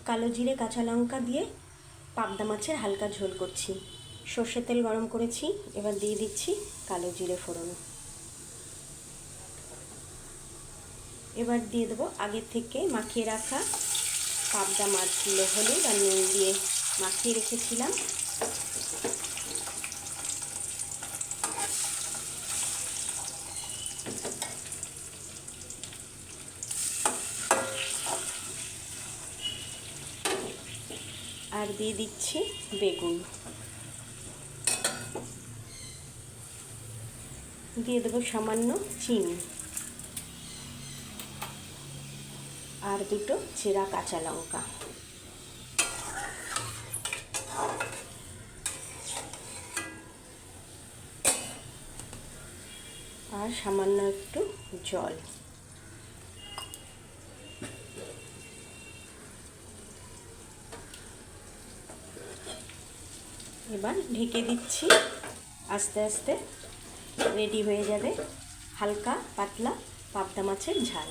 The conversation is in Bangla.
কালো জিরে কাঁচা লঙ্কা দিয়ে পাবদা মাছের হালকা ঝোল করছি। সর্ষের তেল গরম করেছি, এবার দিয়ে দিচ্ছি কালো জিরে ফোড়ন। এবার দিয়ে দেবো আগে থেকে মাখিয়ে রাখা পাবদা মাছগুলো, হলুদ আর নুন দিয়ে মাখিয়ে রেখেছিলাম। আর দিয়ে দিচ্ছি বেগুন, দিয়ে দেবো সামান্য চিনি আর দুটো চেরা কাঁচা লঙ্কা। আর সামান্য একটু জল। এবার ঢেকে দিচ্ছি, আস্তে আস্তে রেডি হয়ে যাবে হালকা পাতলা পাবদা মাছের ঝাল।